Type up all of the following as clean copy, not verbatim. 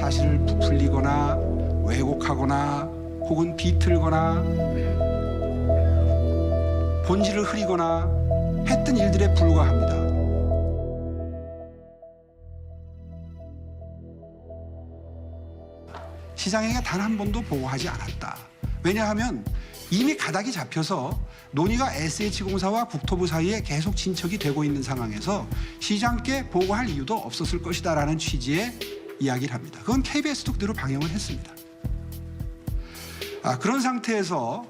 사실을 부풀리거나 왜곡하거나 혹은 비틀거나 본질을 흐리거나 했던 일들에 불과합니다. 시장에게 단 한 번도 보고하지 않았다. 왜냐하면 이미 가닥이 잡혀서 논의가 SH공사와 국토부 사이에 계속 진척이 되고 있는 상황에서 시장께 보고할 이유도 없었을 것이다라는 취지의 이야기를 합니다. 그건 KBS도 그대로 방영을 했습니다. 그런 상태에서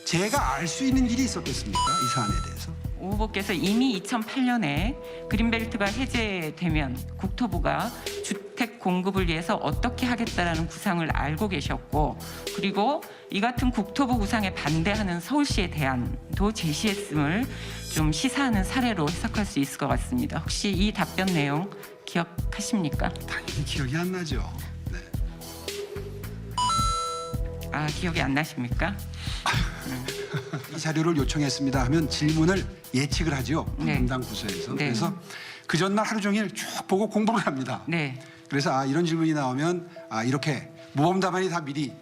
제가 알 수 있는 일이 있었겠습니까? 이 사안에 대해서. 오 후보께서 이미 2008년에 그린벨트가 해제되면 국토부가 주택 공급을 위해서 어떻게 하겠다라는 구상을 알고 계셨고, 그리고 이 같은 국토부 구상에 반대하는 서울시에 대한도 제시했음을 좀 시사하는 사례로 해석할 수 있을 것 같습니다. 혹시 이 답변 내용 기억하십니까? 당연히 기억이 안 나죠. 네. 기억이 안 나십니까? 이 자료를 요청했습니다 하면 질문을 예측을 하죠. 담당 부서에서. 네. 그래서 그 전날 하루 종일 쭉 보고 공부를 합니다. 네. 그래서 이런 질문이 나오면 이렇게 모범 답안이 다 미리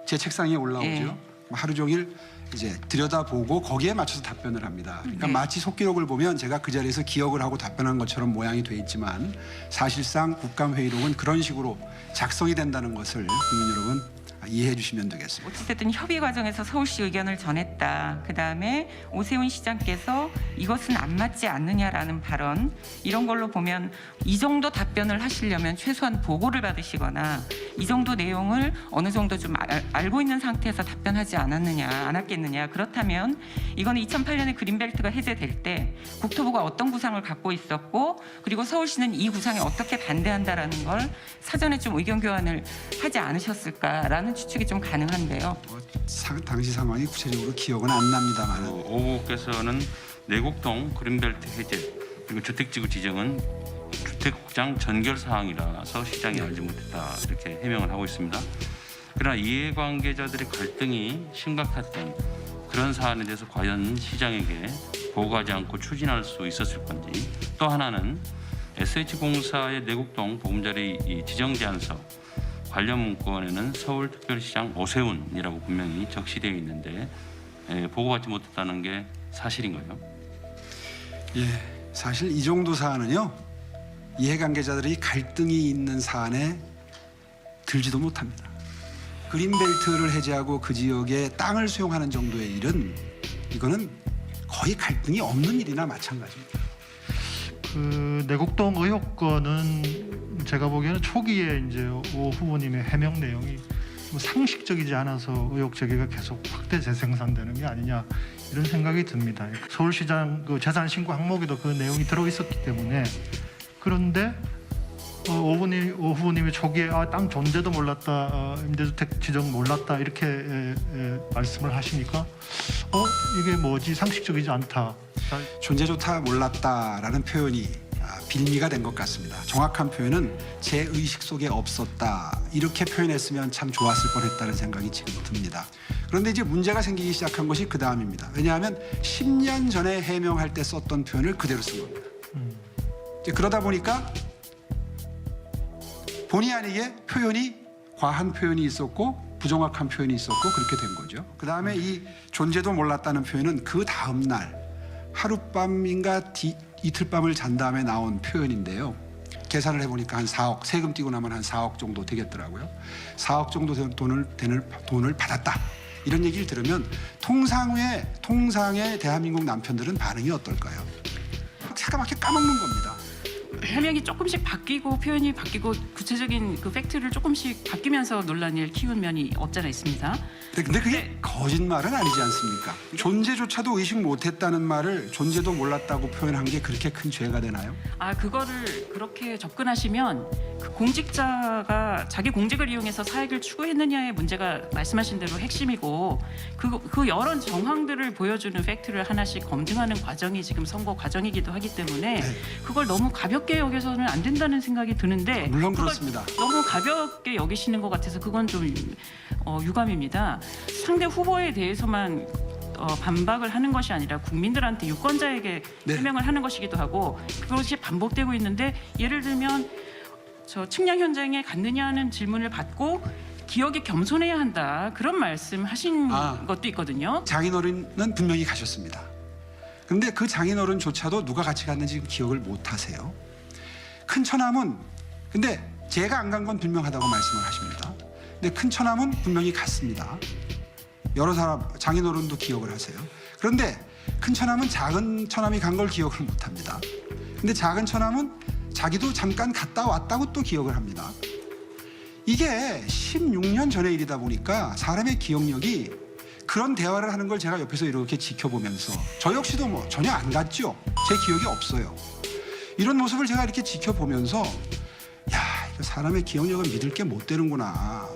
제 책상에 올라오죠. 네. 하루 종일 이제 들여다보고 거기에 맞춰서 답변을 합니다. 그러니까 네. 마치 속기록을 보면 제가 그 자리에서 기억을 하고 답변한 것처럼 모양이 돼 있지만 사실상 국감회의록은 그런 식으로 작성이 된다는 것을 국민 여러분 이해해 주시면 되겠습니다. 어찌됐든 협의 과정에서 서울시 의견을 전했다. 그다음에 오세훈 시장께서 이것은 안 맞지 않느냐라는 발언, 이런 걸로 보면 이 정도 답변을 하시려면 최소한 보고를 받으시거나 이 정도 내용을 어느 정도 좀 알고 있는 상태에서 답변하지 않았겠느냐. 그렇다면 이거는 2008년에 그린벨트가 해제될 때 국토부가 어떤 구상을 갖고 있었고, 그리고 서울시는 이 구상에 어떻게 반대한다라는 걸 사전에 좀 의견 교환을 하지 않으셨을까라는 추측이 좀 가능한데요. 당시 상황이 구체적으로 기억은 안 납니다만. 오 후보께서는 내곡동 그린벨트 해제 그리고 주택지구 지정은 주택국장 전결 사항이라서 시장이 알지 못했다, 이렇게 해명을 하고 있습니다. 그러나 이해관계자들의 갈등이 심각했던 그런 사안에 대해서 과연 시장에게 보고하지 않고 추진할 수 있었을 건지, 또 하나는 SH공사의 내곡동 보금자리 이 지정 제안서 관련 문건에는 서울특별시장 오세훈이라고 분명히 적시되어 있는데 보고받지 못했다는 게 사실인가요? 예, 사실 이 정도 사안은요, 이해관계자들이 갈등이 있는 사안에 들지도 못합니다. 그린벨트를 해제하고 그 지역에 땅을 수용하는 정도의 일은 이거는 거의 갈등이 없는 일이나 마찬가지입니다. 그 내곡동 의혹건은 제가 보기에는 초기에 이제 오 후보님의 해명 내용이 좀 상식적이지 않아서 의혹 제기가 계속 확대 재생산되는 게 아니냐, 이런 생각이 듭니다. 서울시장 그 재산 신고 항목에도 그 내용이 들어 있었기 때문에. 그런데 오 후보님이 초기에 땅 존재도 몰랐다, 임대주택 지정 몰랐다, 이렇게 말씀을 하시니까 이게 뭐지, 상식적이지 않다. 존재조차 몰랐다라는 표현이 빌미가 된 것 같습니다. 정확한 표현은 제 의식 속에 없었다, 이렇게 표현했으면 참 좋았을 뻔했다는 생각이 지금 듭니다. 그런데 이제 문제가 생기기 시작한 것이 그 다음입니다. 왜냐하면 10년 전에 해명할 때 썼던 표현을 그대로 쓴 겁니다. 이제 그러다 보니까 본의 아니게 표현이 과한 표현이 있었고 부정확한 표현이 있었고 그렇게 된 거죠. 그 다음에 이 존재도 몰랐다는 표현은 그 다음 날 하룻밤인가 이틀밤을 잔 다음에 나온 표현인데요. 계산을 해보니까 한 4억, 세금 띄고 나면 한 4억 정도 되겠더라고요. 4억 정도 되는 돈을 받았다, 이런 얘기를 들으면 통상의 대한민국 남편들은 반응이 어떨까요? 새까맣게 까먹는 겁니다. 해명이 조금씩 바뀌고 표현이 바뀌고 구체적인 그 팩트를 조금씩 바뀌면서 논란을 키운 면이 없잖아 있습니다. 근데 그게 거짓말은 아니지 않습니까? 존재조차도 의식 못했다는 말을 존재도 몰랐다고 표현한 게 그렇게 큰 죄가 되나요? 그거를 그렇게 접근하시면 그 공직자가 자기 공직을 이용해서 사익을 추구했느냐의 문제가 말씀하신 대로 핵심이고, 그 여러 정황들을 보여주는 팩트를 하나씩 검증하는 과정이 지금 선거 과정이기도 하기 때문에 그걸 너무 가볍게 여겨서는 안 된다는 생각이 드는데, 물론 그렇습니다. 너무 가볍게 여기시는 것 같아서 그건 좀 유감입니다. 상대 후보에 대해서만 반박을 하는 것이 아니라 국민들한테 유권자에게 해명을 하는 것이기도 하고, 그것이 반복되고 있는데, 예를 들면 저 측량 현장에 갔느냐는 질문을 받고 기억이 겸손해야 한다 그런 말씀하신 것도 있거든요. 장인어른은 분명히 가셨습니다. 그런데 그 장인어른조차도 누가 같이 갔는지 기억을 못 하세요. 큰 처남은 근데 제가 안 간 건 분명하다고 말씀을 하십니다. 근데 큰 처남은 분명히 갔습니다. 여러 사람 장인어른도 기억을 하세요. 그런데 큰 처남은 작은 처남이 간 걸 기억을 못 합니다. 근데 작은 처남은 자기도 잠깐 갔다 왔다고 또 기억을 합니다. 이게 16년 전의 일이다 보니까 사람의 기억력이 그런 대화를 하는 걸 제가 옆에서 이렇게 지켜보면서 저 역시도 뭐 전혀 안 갔죠. 제 기억이 없어요. 이런 모습을 제가 이렇게 지켜보면서 야, 이거 사람의 기억력은 믿을 게 못 되는구나.